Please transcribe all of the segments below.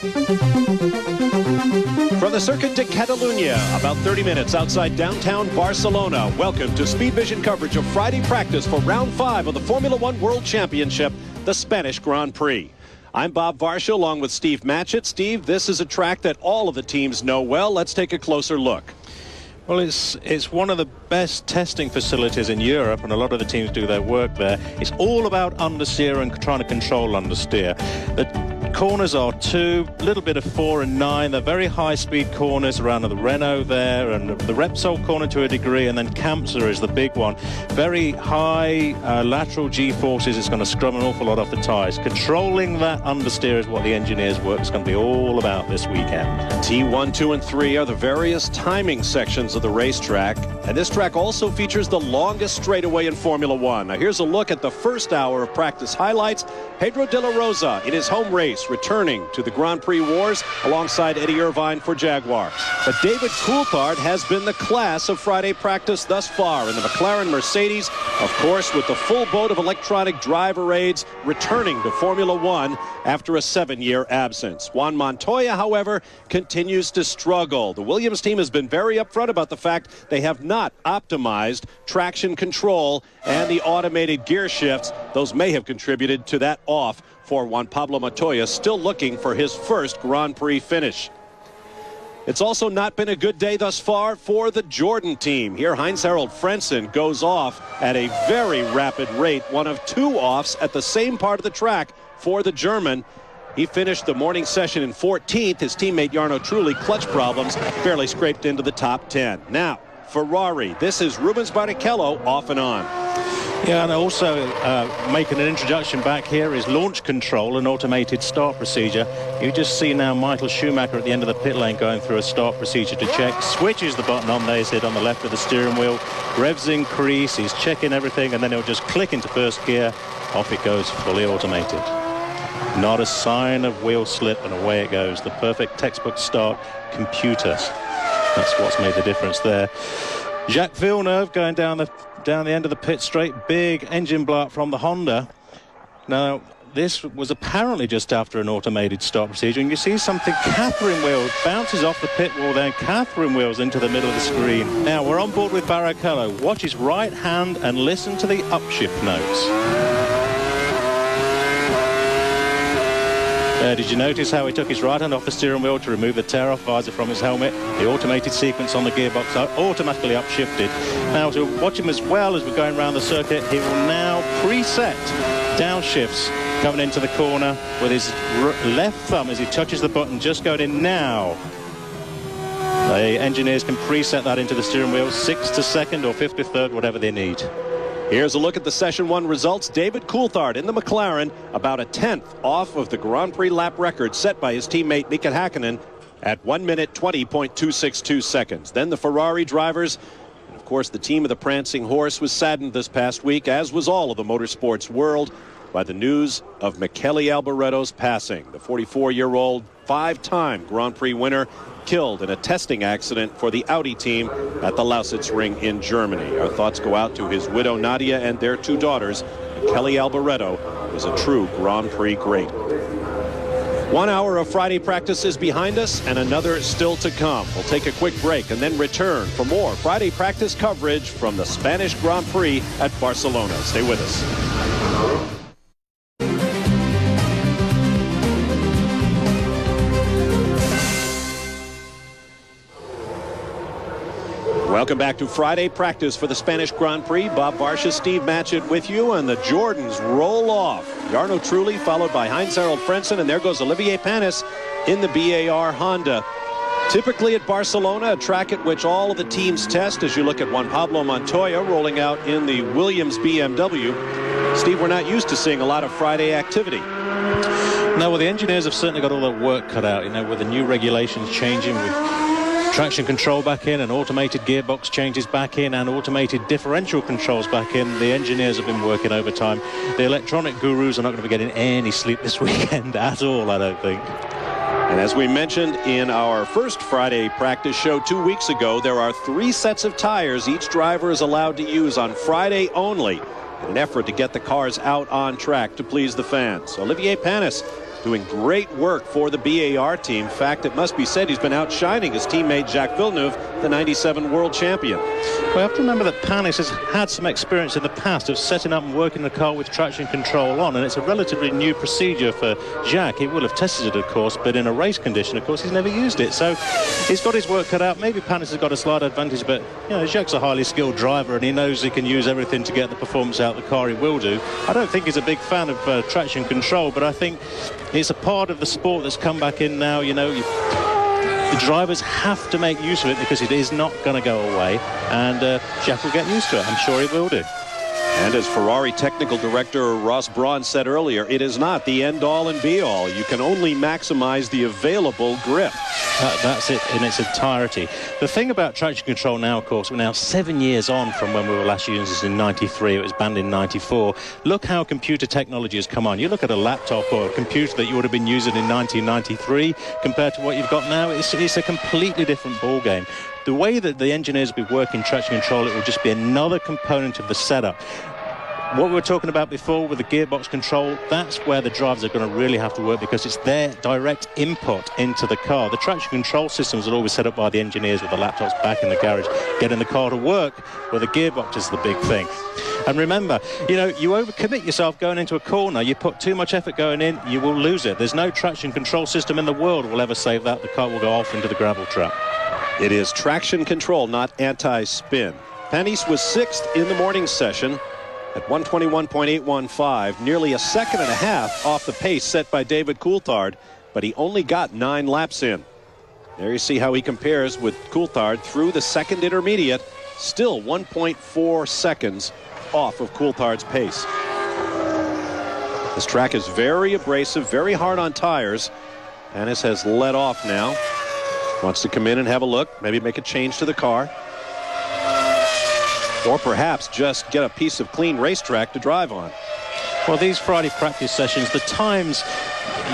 From the Circuit de Catalunya, about 30 minutes outside downtown Barcelona, welcome to Speed Vision coverage of Friday practice for round 5 of the Formula One World Championship, the Spanish Grand Prix. I'm Bob Varsha along with Steve Matchett. Steve, this is a track that all of the teams know well. Let's take a closer look. Well, it's one of the best testing facilities in Europe, and a lot of the teams do their work there. It's all about understeer and trying to control understeer. The corners are 2, a little bit of 4 and 9. They're very high-speed corners around the Renault there, and the Repsol corner to a degree, and then Kampsa is the big one. Very high lateral G-forces. It's going to scrum an awful lot off the tyres. Controlling that understeer is what the engineers' work is going to be all about this weekend. T1, 2, and 3 are the various timing sections of the racetrack, and this track also features the longest straightaway in Formula One. Now here's a look at the first hour of practice highlights. Pedro de la Rosa in his home race, returning to the Grand Prix wars alongside Eddie Irvine for Jaguar. But David Coulthard has been the class of Friday practice thus far in the McLaren Mercedes, of course with the full boat of electronic driver aids returning to Formula One after a 7-year absence. Juan Montoya, however, continues to struggle. The Williams team has been very upfront about the fact they have not optimized traction control and the automated gear shifts. Those may have contributed to that off for Juan Pablo Montoya, still looking for his first Grand Prix finish. It's also not been a good day thus far for the Jordan team. Here, Heinz-Harald Frentzen goes off at a very rapid rate, one of 2 offs at the same part of the track for the German. He finished the morning session in 14th. His teammate Jarno Trulli, clutch problems, barely scraped into the top 10. Now, Ferrari, this is Rubens Barrichello off and on. Yeah, and also making an introduction back here is launch control, an automated start procedure. You just see now Michael Schumacher at the end of the pit lane going through a start procedure to check. Switches the button on there, he's hit on the left of the steering wheel. Revs increase, he's checking everything, and then he'll just click into first gear. Off it goes, fully automated. Not a sign of wheel slip, and away it goes. The perfect textbook start, computers. That's what's made the difference there. Jacques Villeneuve going down the end of the pit straight. Big engine blow up from the Honda. Now, this was apparently just after an automated start procedure, and you see something. Catherine wheels bounces off the pit wall, then Catherine wheels into the middle of the screen. Now, we're on board with Barrichello. Watch his right hand and listen to the upshift notes. Did you notice how he took his right hand off the steering wheel to remove the tear-off visor from his helmet? The automated sequence on the gearbox automatically upshifted. Now, to watch him as well as we're going around the circuit, he will now preset downshifts coming into the corner with his left thumb as he touches the button, just going in now. The engineers can preset that into the steering wheel, 6th to 2nd or 5th to 3rd, whatever they need. Here's a look at the Session 1 results. David Coulthard in the McLaren, about a 10th off of the Grand Prix lap record set by his teammate Mika Häkkinen at 1 minute 20.262 seconds. Then the Ferrari drivers, and of course the team of the Prancing Horse, was saddened this past week, as was all of the motorsports world, by the news of Michele Alboretto's passing. The 44-year-old 5-time Grand Prix winner killed in a testing accident for the Audi team at the Lausitz Ring in Germany. Our thoughts go out to his widow Nadia and their 2 daughters. Michele Alboretto was a true Grand Prix great. 1 hour of Friday practice is behind us and another still to come. We'll take a quick break and then return for more Friday practice coverage from the Spanish Grand Prix at Barcelona. Stay with us. Welcome back to Friday practice for the Spanish Grand Prix. Bob Varsha, Steve Matchett with you, and the Jordans roll off. Jarno Trulli followed by Heinz-Harald Frentzen, and there goes Olivier Panis in the BAR Honda. Typically at Barcelona, a track at which all of the teams test, as you look at Juan Pablo Montoya rolling out in the Williams BMW. Steve, we're not used to seeing a lot of Friday activity. No, well, the engineers have certainly got all their work cut out, you know, with the new regulations changing, with traction control back in and automated gearbox changes back in and automated differential controls back in. The engineers have been working overtime. The electronic gurus are not going to be getting any sleep this weekend at all, I don't think. And as we mentioned in our first Friday practice show 2 weeks ago, there are 3 sets of tires each driver is allowed to use on Friday only in an effort to get the cars out on track to please the fans. Olivier Panis doing great work for the BAR team. In fact, it must be said he's been outshining his teammate Jacques Villeneuve, the 97 world champion. Well, I have to remember that Panis has had some experience in the past of setting up and working the car with traction control on, and it's a relatively new procedure for Jacques. He will have tested it, of course, but in a race condition, of course, he's never used it. So he's got his work cut out. Maybe Panis has got a slight advantage, but, you know, Jacques is a highly skilled driver, and he knows he can use everything to get the performance out of the car. He will do. I don't think he's a big fan of traction control, but I think it's a part of the sport that's come back in now. You know, the drivers have to make use of it because it is not going to go away, and Jacques will get used to it. I'm sure he will do. And as Ferrari technical director Ross Brawn said earlier, it is not the end-all and be-all. You can only maximize the available grip. That's it in its entirety. The thing about traction control now, of course, we're now 7 years on from when we were last using this in 93. It was banned in 94. Look how computer technology has come on. You look at a laptop or a computer that you would have been using in 1993 compared to what you've got now. It's a completely different ball game. The way that the engineers will be working traction control, it will just be another component of the setup. What we were talking about before with the gearbox control, that's where the drivers are going to really have to work because it's their direct input into the car. The traction control systems are always set up by the engineers with the laptops back in the garage, getting the car to work, where the gearbox is the big thing. And remember, you know, you overcommit yourself going into a corner, you put too much effort going in, you will lose it. There's no traction control system in the world will ever save that. The car will go off into the gravel trap. It is traction control, not anti-spin. Panis was 6th in the morning session at 121.815, nearly a second and a half off the pace set by David Coulthard, but he only got 9 laps in. There you see how he compares with Coulthard through the second intermediate, still 1.4 seconds off of Coulthard's pace. This track is very abrasive, very hard on tires. Panis has let off now. Wants to come in and have a look, maybe make a change to the car. Or perhaps just get a piece of clean racetrack to drive on. Well, these Friday practice sessions, the times,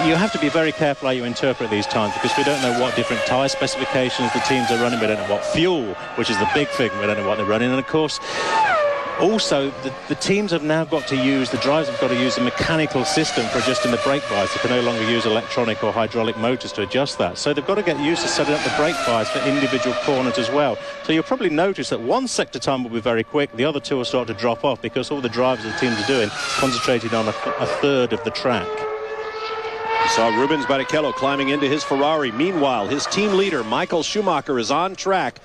you have to be very careful how you interpret these times because we don't know what different tyre specifications the teams are running. We don't know what fuel, which is the big thing. We don't know what they're running. And, of course, also, the teams have now got to use, the drivers have got to use a mechanical system for adjusting the brake bias. They can no longer use electronic or hydraulic motors to adjust that. So they've got to get used to setting up the brake bias for individual corners as well. So you'll probably notice that one sector time will be very quick, the other two will start to drop off because all the drivers and teams are doing, concentrating on a third of the track. We saw Rubens Barrichello climbing into his Ferrari. Meanwhile, his team leader, Michael Schumacher, is on track,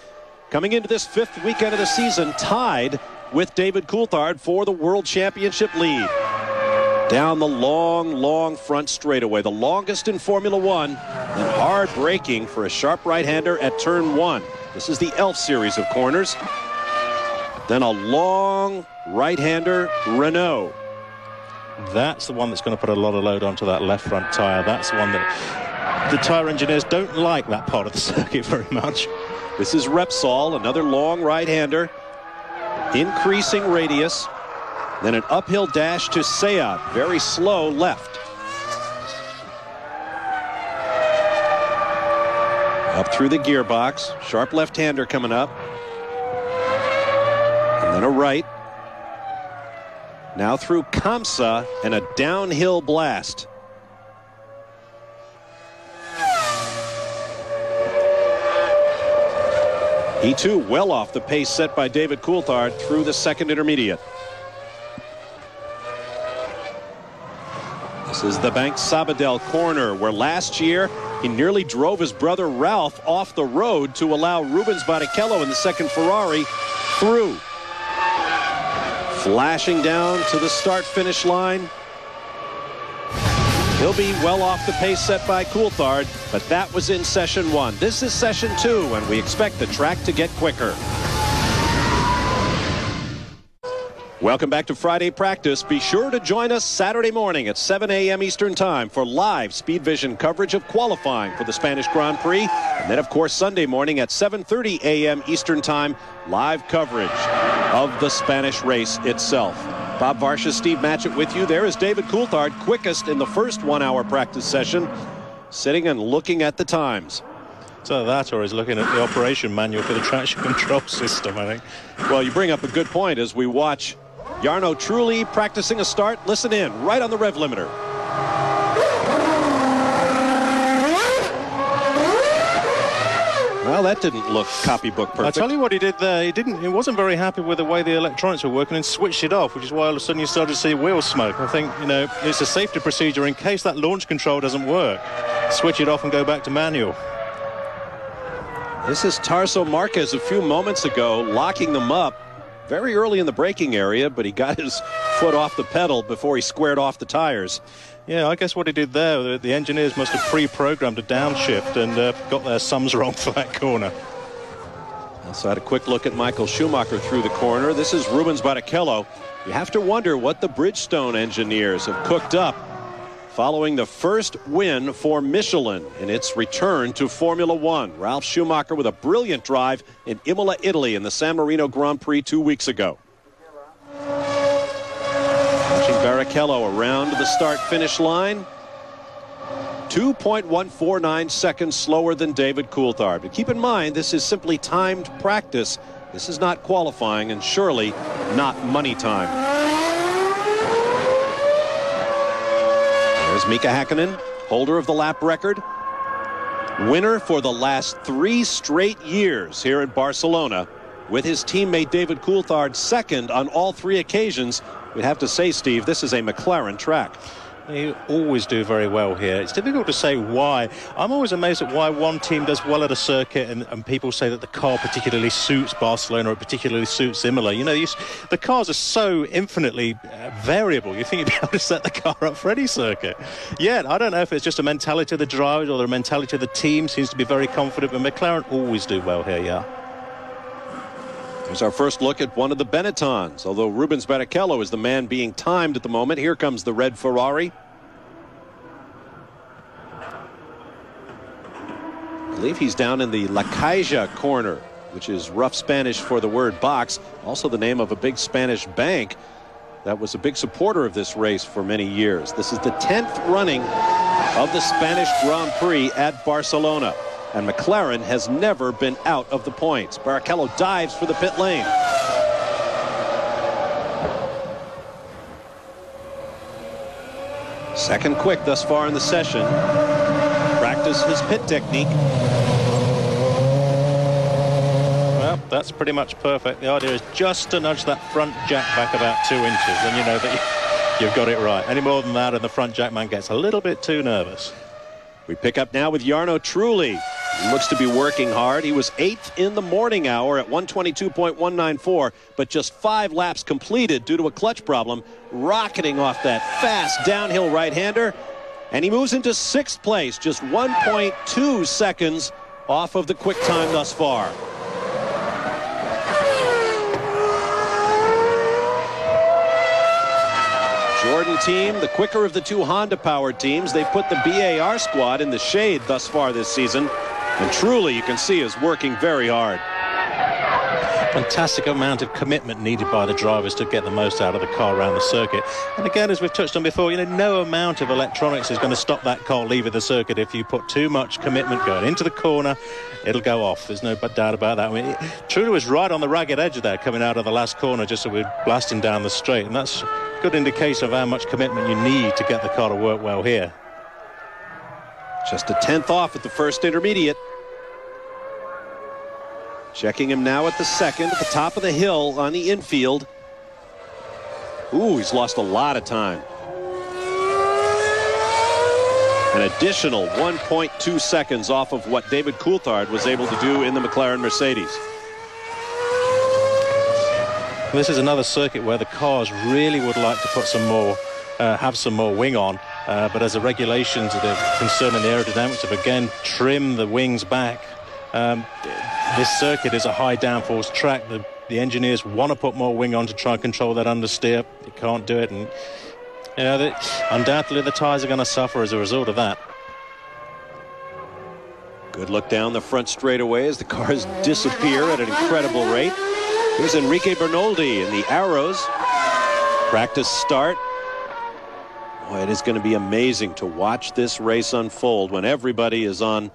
coming into this 5th weekend of the season, tied with David Coulthard for the World Championship lead. Down the long front straightaway, the longest in Formula One, and hard braking for a sharp right-hander at turn 1. This is the Elf series of corners. Then a long right-hander, Renault. That's the one that's going to put a lot of load onto that left front tyre. That's the one that the tyre engineers don't like that part of the circuit very much. This is Repsol, another long right-hander. Increasing radius, then an uphill dash to Seat, very slow left. Up through the gearbox, sharp left-hander coming up. And then a right. Now through Kamsa and a downhill blast. He too well off the pace set by David Coulthard through the second intermediate. This is the Bank Sabadell corner where last year he nearly drove his brother Ralph off the road to allow Rubens Barrichello in the second Ferrari through. Flashing down to the start-finish line. He'll be well off the pace set by Coulthard, but that was in session 1. This is session 2, and we expect the track to get quicker. Welcome back to Friday practice. Be sure to join us Saturday morning at 7 a.m. Eastern Time for live Speed Vision coverage of qualifying for the Spanish Grand Prix. And then, of course, Sunday morning at 7:30 a.m. Eastern Time, live coverage of the Spanish race itself. Bob Varsha, Steve Matchett with you. There is David Coulthard, quickest in the first 1 hour practice session, sitting and looking at the times. So that, or is looking at the operation manual for the traction control system, I think. Well, you bring up a good point as we watch Jarno Trulli practicing a start. Listen in, right on the rev limiter. that didn't look copybook perfect. I tell you what he did there. He wasn't very happy with the way the electronics were working and switched it off, which is why all of a sudden you started to see wheel smoke. I think, you know, it's a safety procedure in case that launch control doesn't work. Switch it off and go back to manual. This is Tarso Marquez a few moments ago, locking them up very early in the braking area, but he got his foot off the pedal before he squared off the tires. Yeah, I guess what he did there, the engineers must have pre-programmed a downshift and got their sums wrong for that corner. Also had a quick look at Michael Schumacher through the corner. This is Rubens Barrichello. You have to wonder what the Bridgestone engineers have cooked up following the first win for Michelin in its return to Formula One. Ralf Schumacher with a brilliant drive in Imola, Italy in the San Marino Grand Prix 2 weeks ago. Watching Barrichello around the start-finish line. 2.149 seconds slower than David Coulthard. But keep in mind, this is simply timed practice. This is not qualifying and surely not money time. There's Mika Häkkinen, holder of the lap record. Winner for the last 3 straight years here at Barcelona. With his teammate David Coulthard second on all 3 occasions. We'd have to say, Steve, this is a McLaren track. They always do very well here. It's difficult to say why. I'm always amazed at why one team does well at a circuit and people say that the car particularly suits Barcelona or particularly suits Imola. You know, the cars are so infinitely variable. You think you'd be able to set the car up for any circuit. Yeah, I don't know if it's just a mentality of the drivers or the mentality of the team seems to be very confident, but McLaren always do well here, yeah. Here's our first look at one of the Benettons. Although Rubens Barrichello is the man being timed at the moment. Here comes the red Ferrari. I believe he's down in the La Caixa corner, which is rough Spanish for the word box. Also the name of a big Spanish bank that was a big supporter of this race for many years. This is the 10th running of the Spanish Grand Prix at Barcelona. And McLaren has never been out of the points. Barrichello dives for the pit lane. Second quick thus far in the session. Practice his pit technique. Well, that's pretty much perfect. The idea is just to nudge that front jack back about 2 inches, and you know that you've got it right. Any more than that and the front jack man gets a little bit too nervous. We pick up now with Jarno Trulli. He looks to be working hard. He was 8th in the morning hour at 122.194, but just 5 laps completed due to a clutch problem, rocketing off that fast downhill right-hander. And he moves into 6th place, just 1.2 seconds off of the quick time thus far. Jordan team, the quicker of the 2 Honda-powered teams. They've put the BAR squad in the shade thus far this season. And truly, you can see, is working very hard. Fantastic amount of commitment needed by the drivers to get the most out of the car around the circuit. And again, as we've touched on before, you know, no amount of electronics is going to stop that car leaving the circuit. If you put too much commitment going into the corner, it'll go off. There's no doubt about that. I mean, Trulli was right on the ragged edge there coming out of the last corner just as we're blasting down the straight. And that's a good indication of how much commitment you need to get the car to work well here. Just a 10th off at the first intermediate. Checking him now at the second, at the top of the hill on the infield. Ooh, he's lost a lot of time. An additional 1.2 seconds off of what David Coulthard was able to do in the McLaren Mercedes. This is another circuit where the cars really would like to put some more, have some more wing on. But as the regulations that are concerning the aerodynamics have again trimmed the wings back, this circuit is a high downforce track. The engineers want to put more wing on to try and control that understeer. They can't do it, and you know, undoubtedly the tyres are going to suffer as a result of that. Good look down the front straightaway as the cars disappear at an incredible rate. Here's Enrique Bernoldi in the Arrows. Practice start. Boy, it is going to be amazing to watch this race unfold when everybody is on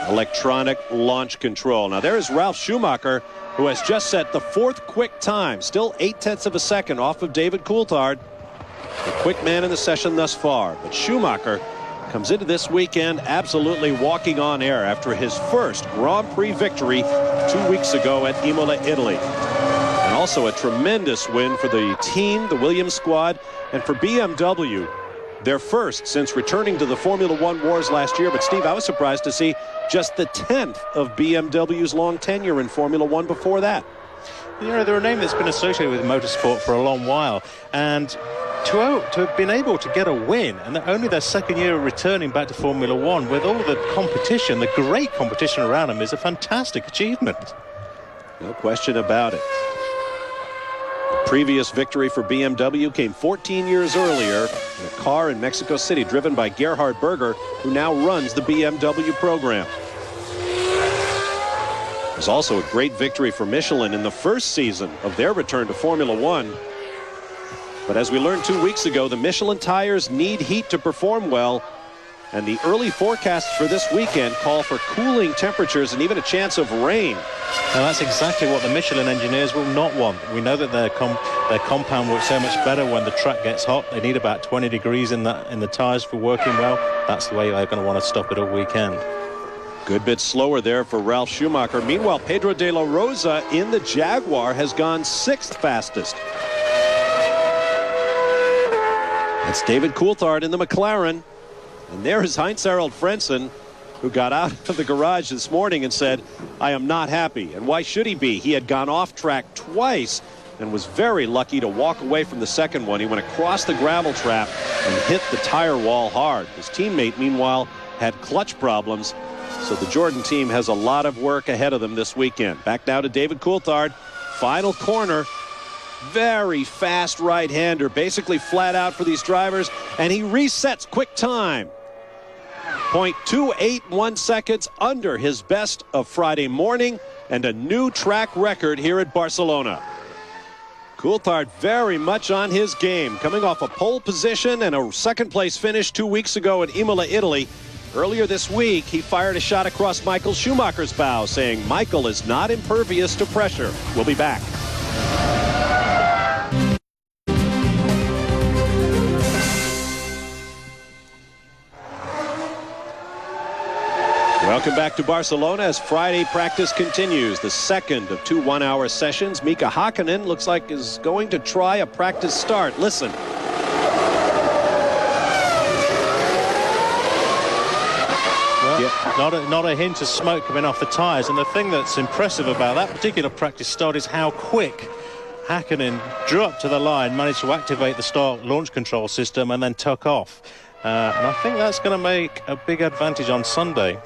electronic launch control. Now there is Ralf Schumacher, who has just set the 4th quick time, still 0.8 of a second off of David Coulthard, the quick man in the session thus far. But Schumacher comes into this weekend absolutely walking on air after his first Grand Prix victory 2 weeks ago at Imola, Italy. And also a tremendous win for the team, the Williams squad, and for BMW, their first since returning to the Formula One wars last year. But Steve, I was surprised to see just the 10th of BMW's long tenure in Formula One before that. You know, they're a name that's been associated with motorsport for a long while, and to have been able to get a win, and only their second year of returning back to Formula One with all the competition, the great competition around them, is a fantastic achievement. No question about it. The previous victory for BMW came 14 years earlier in a car in Mexico City driven by Gerhard Berger, who now runs the BMW program. It was also a great victory for Michelin in the first season of their return to Formula One. But as we learned 2 weeks ago, the Michelin tires need heat to perform well, and the early forecasts for this weekend call for cooling temperatures and even a chance of rain. Now that's exactly what the Michelin engineers will not want. We know that their compound works so much better when the track gets hot. They need about 20 degrees in the tires for working well. That's the way they're going to want to stop it all weekend. Good bit slower there for Ralf Schumacher. Meanwhile, Pedro de la Rosa in the Jaguar has gone 6th fastest. That's David Coulthard in the McLaren. And there is Heinz-Harald Frentzen, who got out of the garage this morning and said, I am not happy. And why should he be? He had gone off track twice and was very lucky to walk away from the second one. He went across the gravel trap and hit the tire wall hard. His teammate, meanwhile, had clutch problems. So the Jordan team has a lot of work ahead of them this weekend. Back now to David Coulthard. Final corner. Very fast right-hander, basically flat out for these drivers, and he resets quick time. 0.281 seconds under his best of Friday morning, and a new track record here at Barcelona. Coulthard very much on his game, coming off a pole position and a second-place finish 2 weeks ago in Imola, Italy. Earlier this week, he fired a shot across Michael Schumacher's bow, saying Michael is not impervious to pressure. We'll be back. Welcome back to Barcelona as Friday practice continues. The second of 2 one-hour sessions. Mika Hakkinen looks like is going to try a practice start. Listen. Well, not a hint of smoke coming off the tires. And the thing that's impressive about that particular practice start is how quick Hakkinen drew up to the line, managed to activate the start launch control system and then took off. And I think that's going to make a big advantage on Sunday.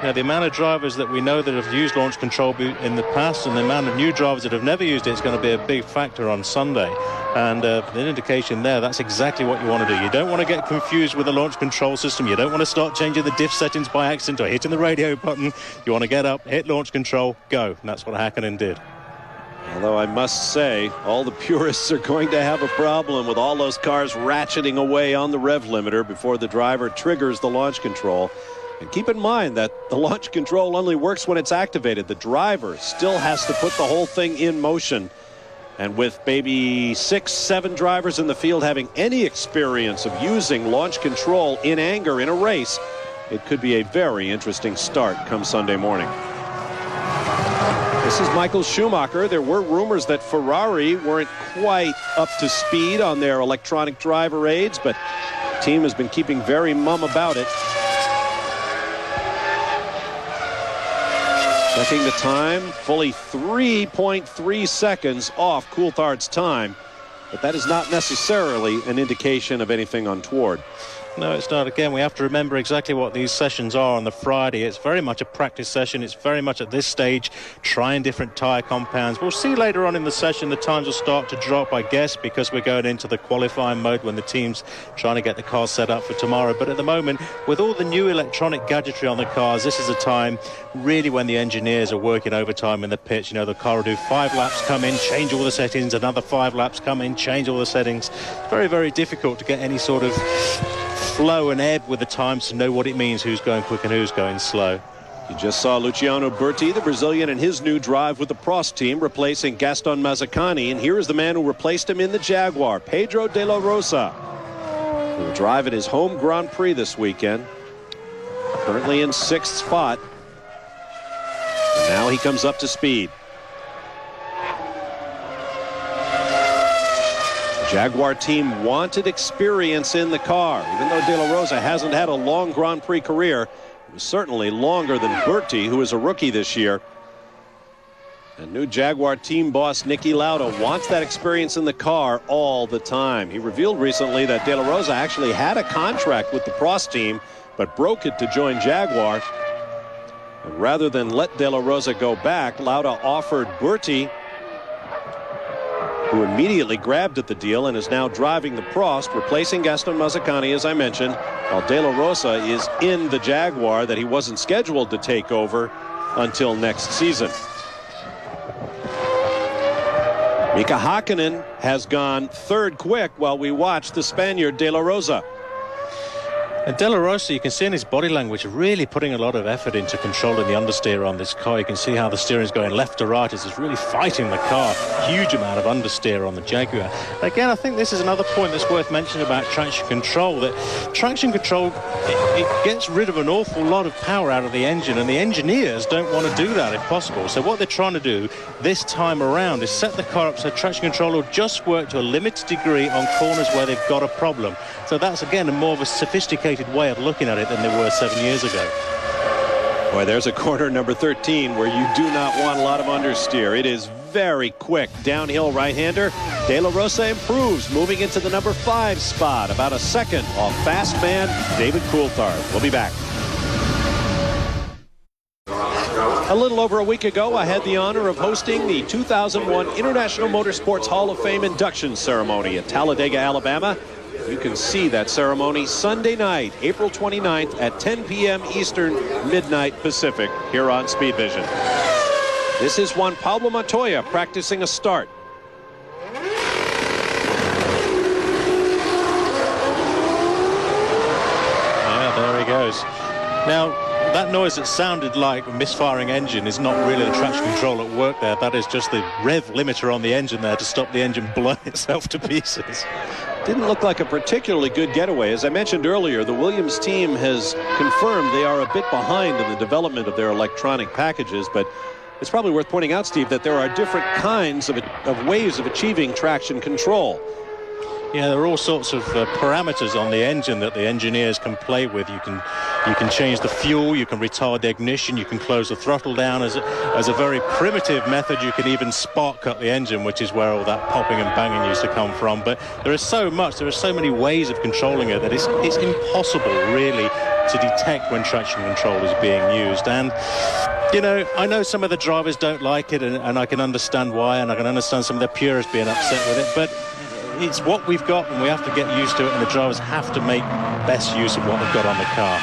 You know, the amount of drivers that we know that have used launch control in the past and the amount of new drivers that have never used it is going to be a big factor on Sunday. And an indication there, that's exactly what you want to do. You don't want to get confused with the launch control system. You don't want to start changing the diff settings by accident or hitting the radio button. You want to get up, hit launch control, go. And that's what Hakkinen did. Although I must say, all the purists are going to have a problem with all those cars ratcheting away on the rev limiter before the driver triggers the launch control. And keep in mind that the launch control only works when it's activated. The driver still has to put the whole thing in motion. And with maybe 6-7 drivers in the field having any experience of using launch control in anger in a race, it could be a very interesting start come Sunday morning. This is Michael Schumacher. There were rumors that Ferrari weren't quite up to speed on their electronic driver aids, but the team has been keeping very mum about it. Checking the time, fully 3.3 seconds off Coulthard's time, but that is not necessarily an indication of anything untoward. No, it's not. Again, we have to remember exactly what these sessions are on the Friday. It's very much a practice session. It's very much at this stage trying different tyre compounds. We'll see later on in the session the times will start to drop, I guess, because we're going into the qualifying mode when the team's trying to get the cars set up for tomorrow. But at the moment, with all the new electronic gadgetry on the cars, this is a time really when the engineers are working overtime in the pits. You know, the car will do 5 laps, come in, change all the settings, another 5 laps, come in, change all the settings. It's very, very difficult to get any sort of flow and ebb with the times to know what it means, who's going quick and who's going slow. You just saw Luciano Berti, the Brazilian, in his new drive with the Prost team, replacing Gaston Mazzacani. And here is the man who replaced him in the Jaguar, Pedro de la Rosa. He'll drive in his home Grand Prix this weekend. Currently in 6th spot. And now he comes up to speed. The Jaguar team wanted experience in the car. Even though De La Rosa hasn't had a long Grand Prix career, it was certainly longer than Berti, who is a rookie this year. And new Jaguar team boss Niki Lauda wants that experience in the car all the time. He revealed recently that De La Rosa actually had a contract with the Prost team, but broke it to join Jaguar. And rather than let De La Rosa go back, Lauda offered Berti, who immediately grabbed at the deal and is now driving the Prost, replacing Gaston Mazzacani, as I mentioned, while De La Rosa is in the Jaguar that he wasn't scheduled to take over until next season. Mika Hakkinen has gone third quick while we watch the Spaniard De La Rosa. And De La Rosa, you can see in his body language, really putting a lot of effort into controlling the understeer on this car. You can see how the steering is going left to right as he's really fighting the car. Huge amount of understeer on the Jaguar. Again, I think this is another point that's worth mentioning about traction control, that traction control, it gets rid of an awful lot of power out of the engine, and the engineers don't want to do that if possible. So what they're trying to do this time around is set the car up so traction control will just work to a limited degree on corners where they've got a problem. So that's, again, a more of a sophisticated way of looking at it than they were 7 years ago. Boy, there's a corner number 13 where you do not want a lot of understeer. It is very quick. Downhill right-hander. De La Rosa improves, moving into the number 5 spot. About a second off fast man David Coulthard. We'll be back. A little over a week ago, I had the honor of hosting the 2001 International Motorsports Hall of Fame induction ceremony at Talladega, Alabama. You can see that ceremony Sunday night, April 29th at 10 p.m. Eastern, midnight Pacific, here on Speed Vision. This is Juan Pablo Montoya practicing a start. Yeah, there he goes. Now, that noise that sounded like a misfiring engine is not really the traction control at work there. That is just the rev limiter on the engine there to stop the engine blowing itself to pieces. Didn't look like a particularly good getaway. As I mentioned earlier, the Williams team has confirmed they are a bit behind in the development of their electronic packages, but it's probably worth pointing out, Steve, that there are different kinds of ways of achieving traction control. Yeah, there are all sorts of parameters on the engine that the engineers can play with. You can change the fuel, you can retard the ignition, you can close the throttle down. As a very primitive method, you can even spark cut the engine, which is where all that popping and banging used to come from. But there is so much, there are so many ways of controlling it that it's impossible really to detect when traction control is being used. And you know, I know some of the drivers don't like it, and I can understand why, and I can understand some of the purists being upset with it, but it's what we've got, and we have to get used to it, and the drivers have to make best use of what they've got on the car.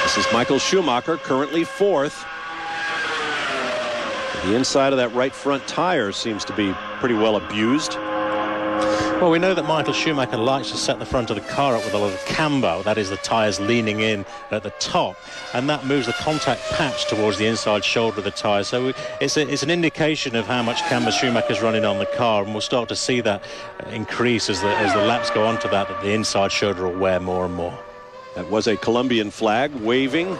This is Michael Schumacher, currently 4th. The inside of that right front tire seems to be pretty well abused. Well, we know that Michael Schumacher likes to set the front of the car up with a lot of camber. That is the tyres leaning in at the top, and that moves the contact patch towards the inside shoulder of the tyre. So it's an indication of how much camber Schumacher's running on the car, and we'll start to see that increase as the laps go on to that the inside shoulder will wear more and more. That was a Colombian flag waving,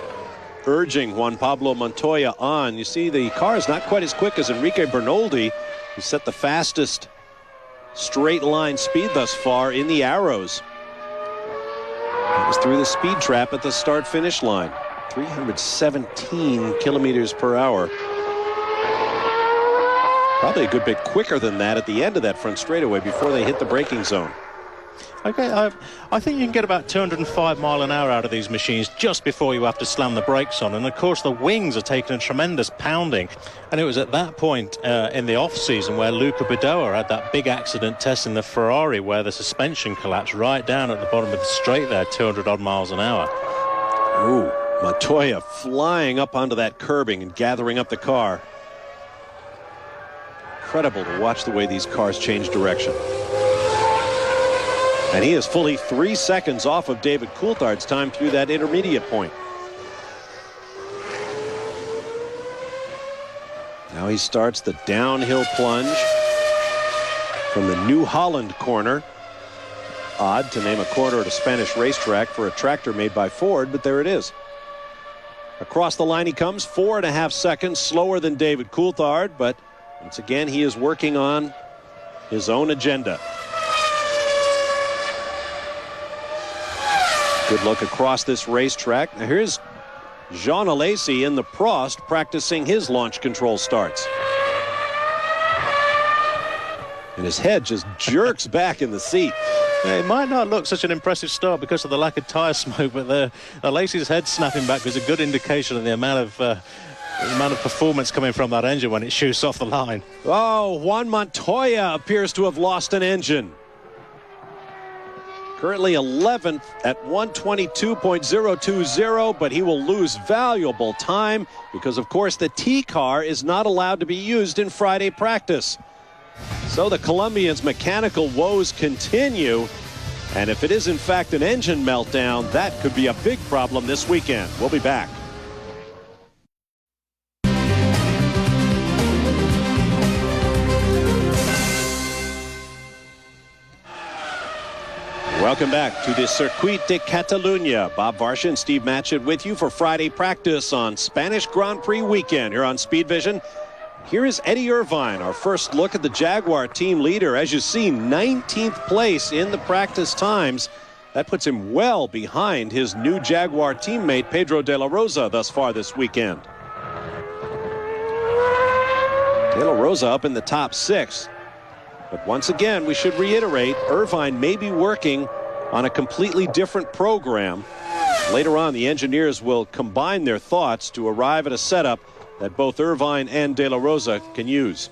urging Juan Pablo Montoya on. You see, the car is not quite as quick as Enrique Bernoldi, who set the fastest straight line speed thus far in the Arrows. It was through the speed trap at the start finish line. 317 kilometers per hour. Probably a good bit quicker than that at the end of that front straightaway before they hit the braking zone. Okay, I think you can get about 205 mile an hour out of these machines just before you have to slam the brakes on. And of course the wings are taking a tremendous pounding. And it was at that point in the off season where Luca Badoer had that big accident test in the Ferrari where the suspension collapsed right down at the bottom of the straight there, 200 odd miles an hour. Ooh, Montoya flying up onto that curbing and gathering up the car. Incredible to watch the way these cars change direction. And he is fully 3 seconds off of David Coulthard's time through that intermediate point. Now he starts the downhill plunge from the New Holland corner. odd to name a corner at a Spanish racetrack for a tractor made by Ford, but there it is. Across the line he comes, 4.5 seconds slower than David Coulthard, but once again he is working on his own agenda. Good look across this racetrack. Now here's Jean Alesi in the Prost practicing his launch control starts. And his head just jerks back in the seat. It might not look such an impressive start because of the lack of tyre smoke, but Alesi's head snapping back is a good indication of the amount of performance coming from that engine when it shoots off the line. Oh, Juan Montoya appears to have lost an engine. Currently 11th at 122.020, but he will lose valuable time because, of course, the T car is not allowed to be used in Friday practice. So the Colombians' mechanical woes continue, and if it is in fact an engine meltdown, that could be a big problem this weekend. We'll be back. Welcome back to the Circuit de Catalunya. Bob Varsha and Steve Matchett with you for Friday practice on Spanish Grand Prix weekend here on Speed Vision. Here is Eddie Irvine, our first look at the Jaguar team leader. As you see, 19th place in the practice times. That puts him well behind his new Jaguar teammate, Pedro de la Rosa, thus far this weekend. De la Rosa up in the top 6. But once again, we should reiterate, Irvine may be working on a completely different program. Later on, the engineers will combine their thoughts to arrive at a setup that both Irvine and De La Rosa can use.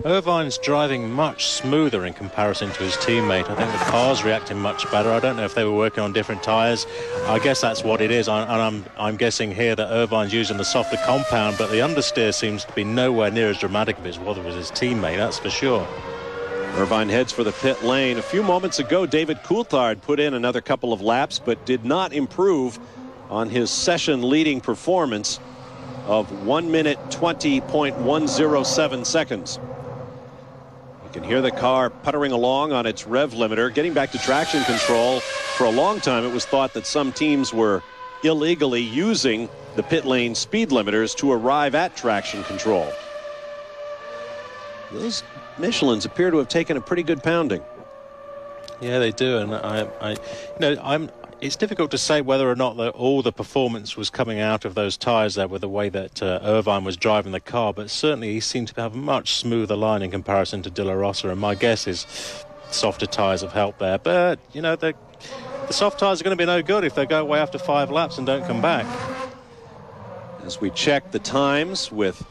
Irvine's driving much smoother in comparison to his teammate. I think the car's reacting much better. I don't know if they were working on different tyres. I guess that's what it is. And I'm guessing here that Irvine's using the softer compound, but the understeer seems to be nowhere near as dramatic as what was his teammate, that's for sure. Irvine heads for the pit lane. A few moments ago, David Coulthard put in another couple of laps, but did not improve on his session-leading performance of 1 minute 20.107 seconds. You can hear the car puttering along on its rev limiter, getting back to traction control. For a long time, it was thought that some teams were illegally using the pit lane speed limiters to arrive at traction control. Those Michelins appear to have taken a pretty good pounding. Yeah, they do, and it's difficult to say whether or not all the performance was coming out of those tyres there with the way that Irvine was driving the car, but certainly he seemed to have a much smoother line in comparison to De La Rosa, and my guess is softer tyres have helped there. But, you know, the soft tyres are going to be no good if they go away after 5 laps and don't come back. As we check the times with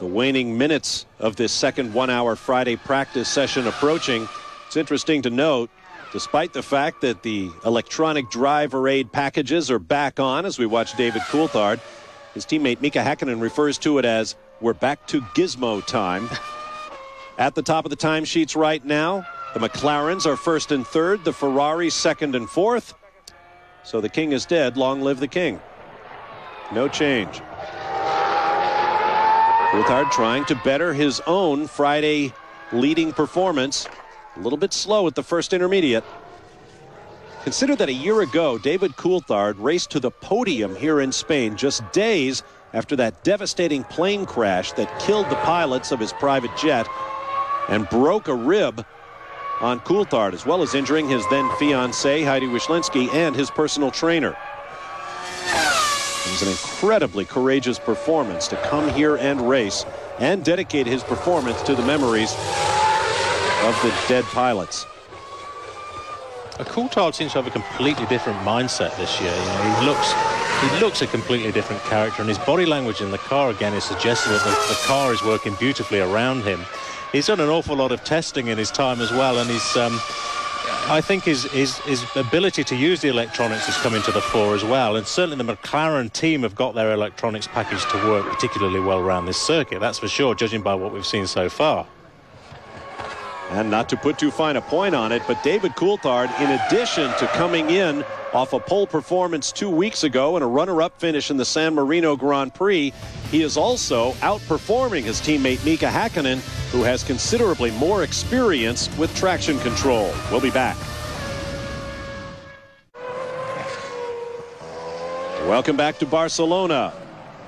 the waning minutes of this second 1-hour Friday practice session approaching, it's interesting to note, despite the fact that the electronic driver aid packages are back on as we watch David Coulthard, his teammate Mika Häkkinen refers to it as, we're back to gizmo time. At the top of the timesheets right now, the McLarens are first and third, the Ferraris second and fourth. So the king is dead, long live the king. No change. Coulthard trying to better his own Friday leading performance. A little bit slow at the first intermediate. Consider that a year ago, David Coulthard raced to the podium here in Spain just days after that devastating plane crash that killed the pilots of his private jet and broke a rib on Coulthard, as well as injuring his then fiancée, Heidi Wyszynski, and his personal trainer. It was an incredibly courageous performance to come here and race and dedicate his performance to the memories of the dead pilots. Coulthard seems to have a completely different mindset this year. You know, he looks a completely different character, and his body language in the car again is suggesting that the car is working beautifully around him. He's done an awful lot of testing in his time as well, and he's I think his ability to use the electronics is coming to the fore as well, and certainly the McLaren team have got their electronics package to work particularly well around this circuit, that's for sure, judging by what we've seen so far. And not to put too fine a point on it, but David Coulthard, in addition to coming in off a pole performance 2 weeks ago and a runner-up finish in the San Marino Grand Prix, he is also outperforming his teammate Mika Hakkinen, who has considerably more experience with traction control. We'll be back. Welcome back to Barcelona.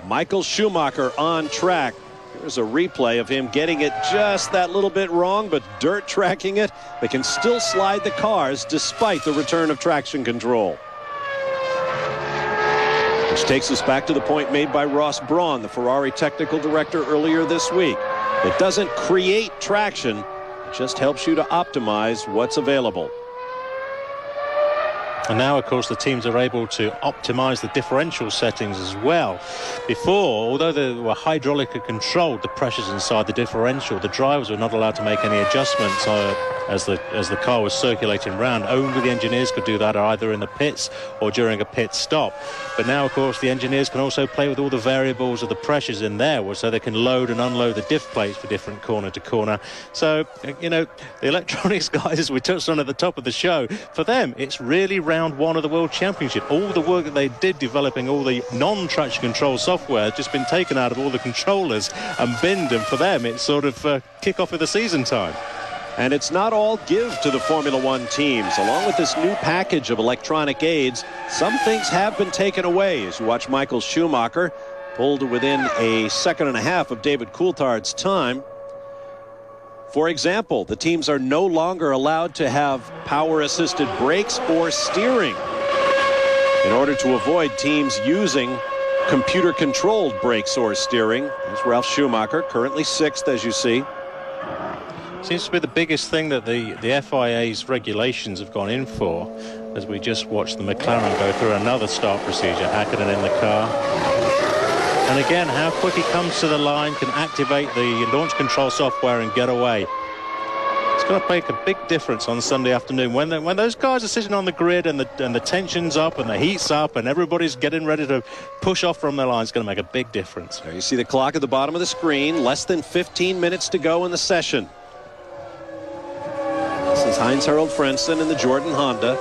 Michael Schumacher on track. Here's a replay of him getting it just that little bit wrong, but dirt tracking it. They can still slide the cars despite the return of traction control. Which takes us back to the point made by Ross Brawn, the Ferrari technical director, earlier this week. It doesn't create traction, it just helps you to optimize what's available. And now, of course, the teams are able to optimize the differential settings as well. Before, although they were hydraulically controlled, the pressures inside the differential, the drivers were not allowed to make any adjustments as the car was circulating round. Only the engineers could do that, either in the pits or during a pit stop. But now, of course, the engineers can also play with all the variables of the pressures in there, so they can load and unload the diff plates for different corner to corner. So, you know, the electronics guys, as we touched on at the top of the show, for them, it's really round one of the World Championship. All the work that they did developing all the non-traction control software has just been taken out of all the controllers and binned, and for them it's sort of kick-off of the season time. And it's not all give to the Formula One teams. Along with this new package of electronic aids, some things have been taken away as you watch Michael Schumacher pulled within a second and a half of David Coulthard's time. For example, the teams are no longer allowed to have power-assisted brakes or steering in order to avoid teams using computer-controlled brakes or steering. There's Ralf Schumacher, currently 6th, as you see. Seems to be the biggest thing that the FIA's regulations have gone in for, as we just watched the McLaren go through another start procedure, Hakkinen in the car. And again, how quick he comes to the line, can activate the launch control software and get away. It's going to make a big difference on Sunday afternoon when those guys are sitting on the grid and the tension's up and the heat's up and everybody's getting ready to push off from their line. It's going to make a big difference. There you see the clock at the bottom of the screen. Less than 15 minutes to go in the session. This is Heinz-Harald Frentzen in the Jordan Honda.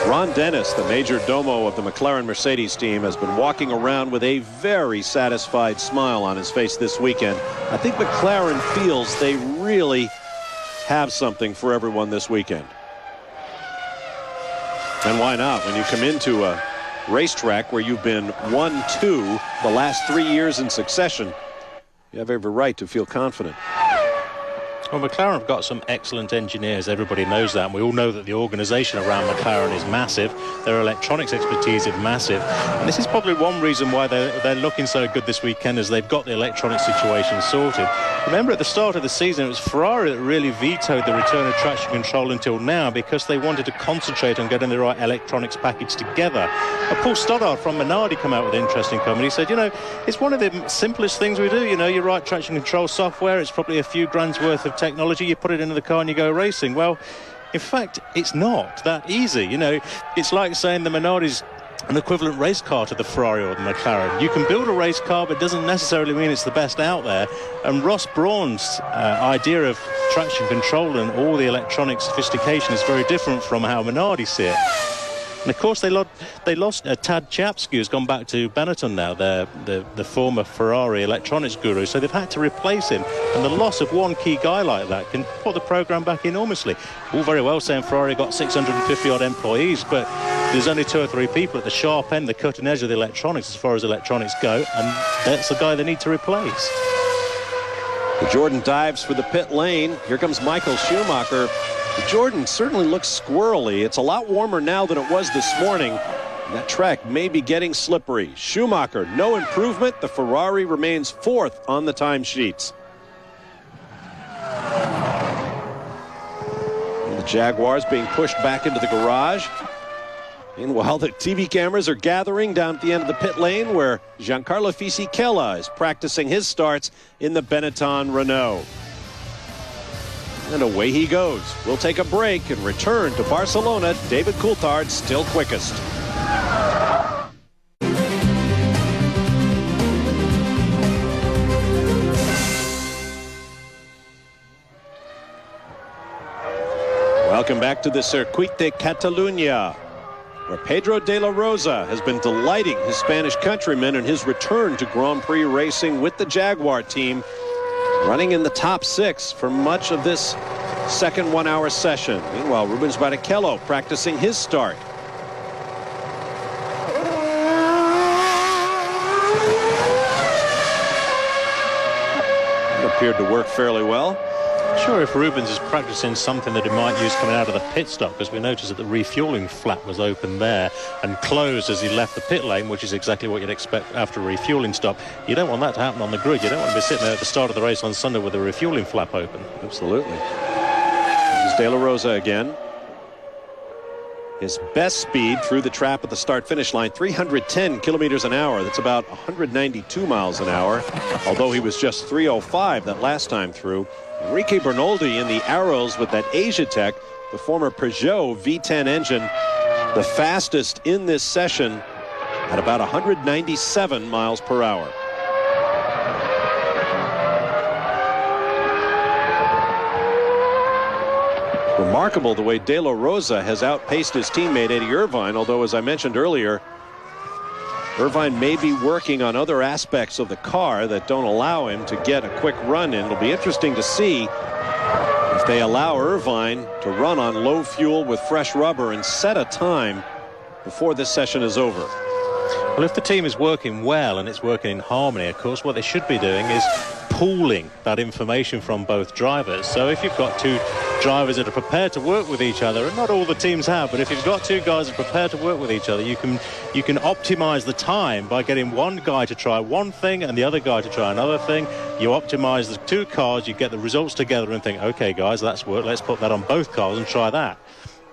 Ron Dennis, the major domo of the McLaren Mercedes team, has been walking around with a very satisfied smile on his face this weekend. I think McLaren feels they really have something for everyone this weekend. And why not? When you come into a racetrack where you've been 1-2 the last 3 years in succession, you have every right to feel confident. Well, McLaren have got some excellent engineers. Everybody knows that. And we all know that the organisation around McLaren is massive. Their electronics expertise is massive. And this is probably one reason why they're looking so good this weekend, as they've got the electronic situation sorted. Remember, at the start of the season, it was Ferrari that really vetoed the return of traction control until now, because they wanted to concentrate on getting the right electronics package together. Paul Stoddard from Minardi came out with an interesting comment. He said, you know, it's one of the simplest things we do. You know, you write traction control software, it's probably a few grand's worth of technology, you put it into the car and you go racing. Well, in fact, it's not that easy. You know, it's like saying the Minardi's an equivalent race car to the Ferrari or the McLaren. You can build a race car, but it doesn't necessarily mean it's the best out there. And Ross Brawn's idea of traction control and all the electronic sophistication is very different from how Minardi see it. And of course, they lost Tad Chapsky, who's gone back to Benetton now, the former Ferrari electronics guru. So they've had to replace him. And the loss of one key guy like that can put the program back enormously. All very well saying Ferrari got 650 odd employees, but there's only 2 or 3 people at the sharp end, the cutting edge of the electronics, as far as electronics go, and that's the guy they need to replace. The Jordan dives for the pit lane. Here comes Michael Schumacher. The Jordan certainly looks squirrely. It's a lot warmer now than it was this morning. And that track may be getting slippery. Schumacher, no improvement. The Ferrari remains 4th on the timesheets. The Jaguars being pushed back into the garage. Meanwhile, the TV cameras are gathering down at the end of the pit lane, where Giancarlo Fisichella is practicing his starts in the Benetton Renault. And away he goes. We'll take a break and return to Barcelona. David Coulthard still quickest. Welcome back to the Circuit de Catalunya, where Pedro de la Rosa has been delighting his Spanish countrymen in his return to Grand Prix racing with the Jaguar team, running in the top 6 for much of this second 1-hour session. Meanwhile, Rubens Barrichello practicing his start. It appeared to work fairly well. Sure, if Rubens is practicing something that he might use coming out of the pit stop, because we noticed that the refueling flap was open there and closed as he left the pit lane, which is exactly what you'd expect after a refueling stop. You don't want that to happen on the grid. You don't want to be sitting there at the start of the race on Sunday with the refueling flap open. Absolutely. This is De La Rosa again. His best speed through the trap at the start-finish line, 310 kilometers an hour. That's about 192 miles an hour, although he was just 305 that last time through. Enrique Bernoldi in the Arrows with that Asia Tech, the former Peugeot V10 engine, the fastest in this session at about 197 miles per hour. Remarkable the way De La Rosa has outpaced his teammate Eddie Irvine, although, as I mentioned earlier, Irvine may be working on other aspects of the car that don't allow him to get a quick run in. It'll be interesting to see if they allow Irvine to run on low fuel with fresh rubber and set a time before this session is over. Well, if the team is working well and it's working in harmony, of course, what they should be doing is pooling that information from both drivers. So if you've got two drivers that are prepared to work with each other, and not all the teams have, but if you've got two guys that are prepared to work with each other, you can optimize the time by getting one guy to try one thing and the other guy to try another thing. You optimize the two cars, you get the results together and think, okay guys, that's work, let's put that on both cars and try that.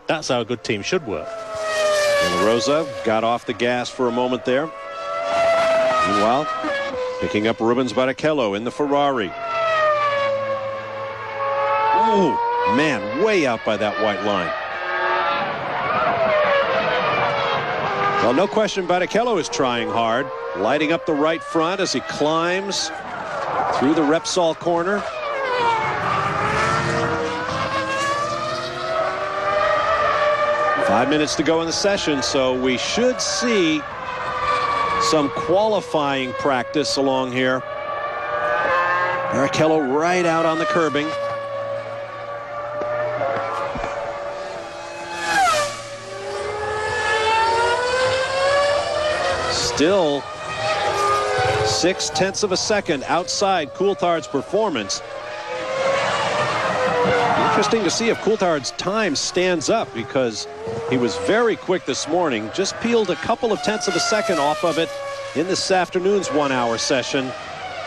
That's how a good team should work. De La Rosa got off the gas for a moment there. Meanwhile, picking up Rubens Barrichello in the Ferrari. Ooh, man, way out by that white line. Well, no question Barrichello is trying hard, lighting up the right front as he climbs through the Repsol corner. Five minutes to go in the session, so we should see some qualifying practice along here. Barrichello right out on the curbing. Still 0.6 of a second outside Coulthard's performance. Interesting to see if Coulthard's time stands up, because he was very quick this morning, just peeled a couple of tenths of a second off of it in this afternoon's 1-hour session.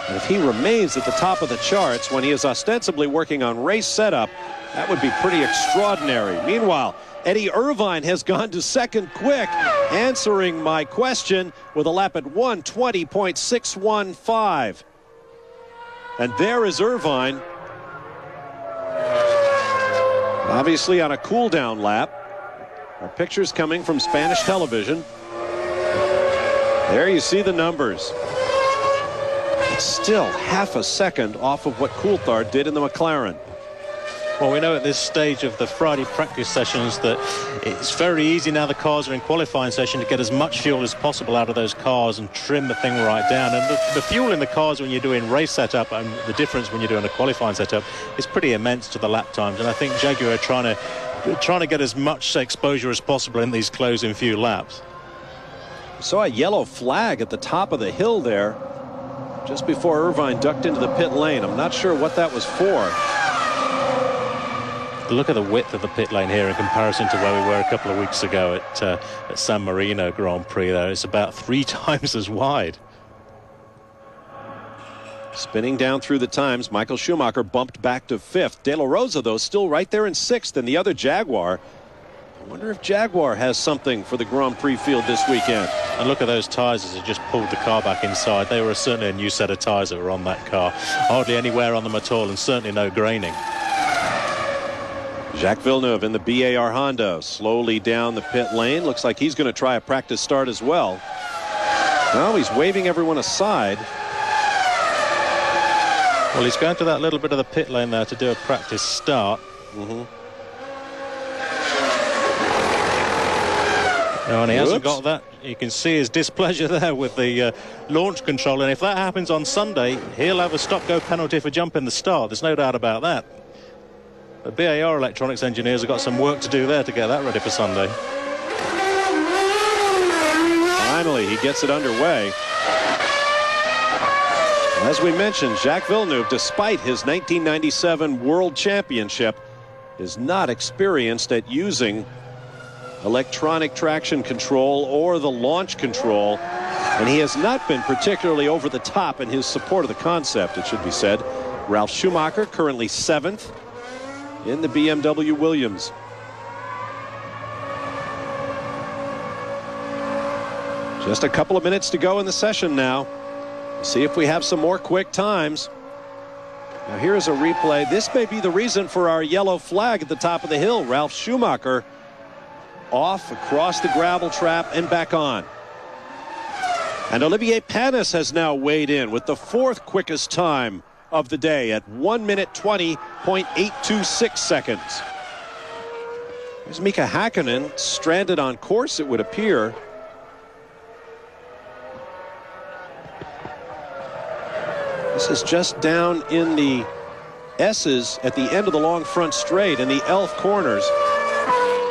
And if he remains at the top of the charts when he is ostensibly working on race setup, that would be pretty extraordinary. Meanwhile, Eddie Irvine has gone to second quick, answering my question with a lap at 1:20.615. And there is Irvine, obviously on a cool-down lap. Our pictures coming from Spanish television. There you see the numbers. It's still half a second off of what Coulthard did in the McLaren. Well, we know at this stage of the Friday practice sessions that it's very easy now the cars are in qualifying session to get as much fuel as possible out of those cars and trim the thing right down. And the fuel in the cars when you're doing race setup and the difference when you're doing a qualifying setup is pretty immense to the lap times. And I think Jaguar are trying to get as much exposure as possible in these closing few laps. Saw a yellow flag at the top of the hill there just before Irvine ducked into the pit lane. I'm not sure what that was for. Look at the width of the pit lane here in comparison to where we were a couple of weeks ago at San Marino Grand Prix there. It's about 3 times as wide. Spinning down through the times, Michael Schumacher bumped back to 5th. De La Rosa, though, still right there in 6th in the other Jaguar. I wonder if Jaguar has something for the Grand Prix field this weekend. And look at those tyres as they just pulled the car back inside. They were certainly a new set of tyres that were on that car. Hardly any wear on them at all, and certainly no graining. Jacques Villeneuve in the BAR Honda slowly down the pit lane. Looks like he's going to try a practice start as well. Now he's waving everyone aside. Well, he's going to that little bit of the pit lane there to do a practice start. No, and he hasn't got that. You can see his displeasure there with the launch control, and if that happens on Sunday, he'll have a stop-go penalty for jumping the start. There's no doubt about that. The BAR electronics engineers have got some work to do there to get that ready for Sunday. Finally, he gets it underway. As we mentioned, Jacques Villeneuve, despite his 1997 World Championship, is not experienced at using electronic traction control or the launch control, and he has not been particularly over the top in his support of the concept, it should be said. Ralf Schumacher currently 7th in the BMW Williams. Just a couple of minutes to go in the session now. See if we have some more quick times. Now here's a replay. This may be the reason for our yellow flag at the top of the hill. Ralf Schumacher off across the gravel trap and back on. And Olivier Panis has now weighed in with the 4th quickest time of the day at 1 minute 20.826 seconds. There's Mika Häkkinen stranded on course, it would appear. This is just down in the S's at the end of the long front straight in the Elf corners.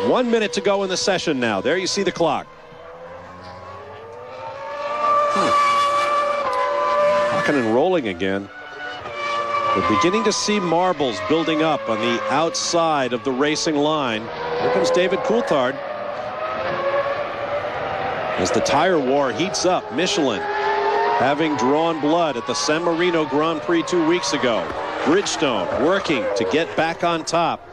1 minute to go in the session now. There you see the clock. Häkkinen rolling again. We're beginning to see marbles building up on the outside of the racing line. Here comes David Coulthard. As the tire war heats up, Michelin having drawn blood at the San Marino Grand Prix 2 weeks ago. Bridgestone working to get back on top.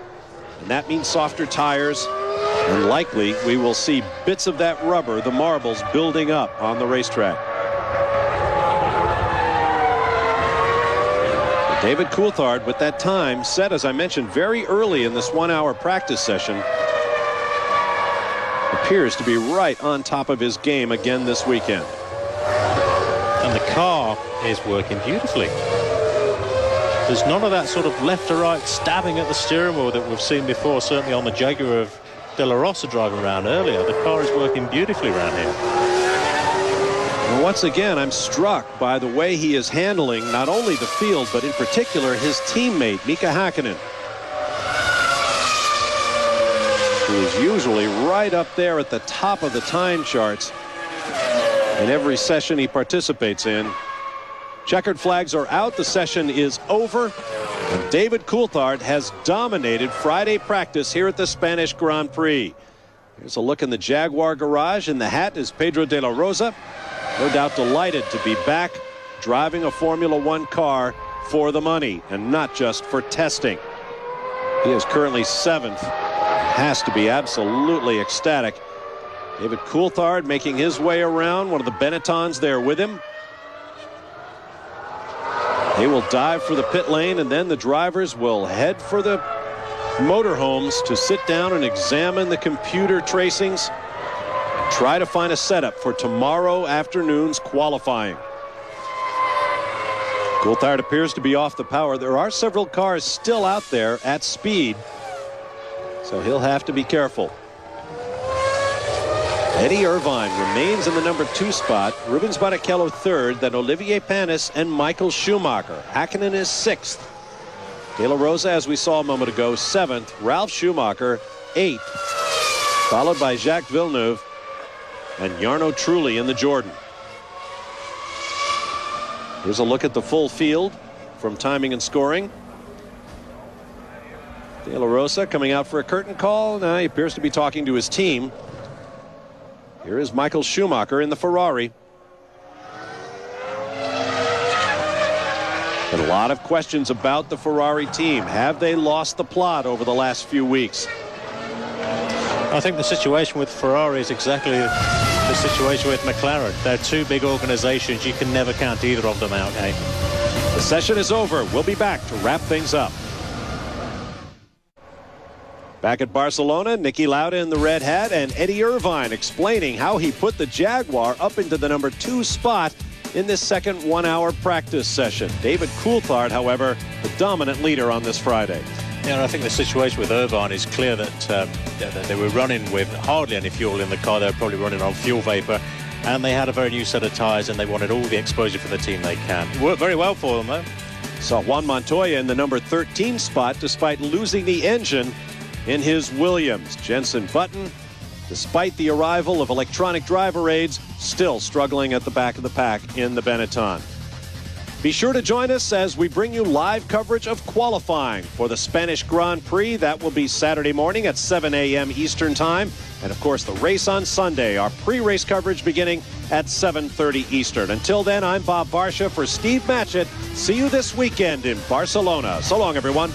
And that means softer tires. And likely we will see bits of that rubber, the marbles, building up on the racetrack. David Coulthard with that time set, as I mentioned, very early in this 1 hour practice session. Appears to be right on top of his game again this weekend. And the car is working beautifully. There's none of that sort of left to right stabbing at the steering wheel that we've seen before, certainly on the Jaguar of De La Rosa driving around earlier. The car is working beautifully around here. And once again, I'm struck by the way he is handling not only the field, but in particular his teammate, Mika Häkkinen, who is usually right up there at the top of the time charts in every session he participates in. Checkered flags are out. The session is over. And David Coulthard has dominated Friday practice here at the Spanish Grand Prix. Here's a look in the Jaguar garage. In the hat is Pedro de la Rosa. No doubt delighted to be back driving a Formula One car for the money and not just for testing. He is currently 7th. Has to be absolutely ecstatic. David Coulthard making his way around, one of the Benettons there with him. They will dive for the pit lane, and then the drivers will head for the motorhomes to sit down and examine the computer tracings, try to find a setup for tomorrow afternoon's qualifying. Coulthard appears to be off the power. There are several cars still out there at speed, so he'll have to be careful. Eddie Irvine remains in the number 2 spot. Rubens Barrichello 3rd, then Olivier Panis and Michael Schumacher. Häkkinen is 6th. De La Rosa, as we saw a moment ago, 7th. Ralf Schumacher 8th, followed by Jacques Villeneuve and Jarno Trulli in the Jordan. Here's a look at the full field from timing and scoring. De La Rosa coming out for a curtain call. Now he appears to be talking to his team. Here is Michael Schumacher in the Ferrari. But a lot of questions about the Ferrari team. Have they lost the plot over the last few weeks? I think the situation with Ferrari is exactly the situation with McLaren. They're two big organizations. You can never count either of them out, eh? The session is over. We'll be back to wrap things up. Back at Barcelona, Niki Lauda in the red hat and Eddie Irvine explaining how he put the Jaguar up into the number 2 spot in this second 1 hour practice session. David Coulthard, however, the dominant leader on this Friday. Yeah, and I think the situation with Irvine is clear that they were running with hardly any fuel in the car. They were probably running on fuel vapor, and they had a very new set of tyres, and they wanted all the exposure for the team they can. It worked very well for them, though. Saw Juan Montoya in the number 13 spot despite losing the engine in his Williams. Jenson Button, despite the arrival of electronic driver aids, still struggling at the back of the pack in the Benetton. Be sure to join us as we bring you live coverage of qualifying for the Spanish Grand Prix. That will be Saturday morning at 7 a.m. Eastern Time. And, of course, the race on Sunday, our pre-race coverage beginning at 7:30 Eastern. Until then, I'm Bob Barsha for Steve Matchett. See you this weekend in Barcelona. So long, everyone.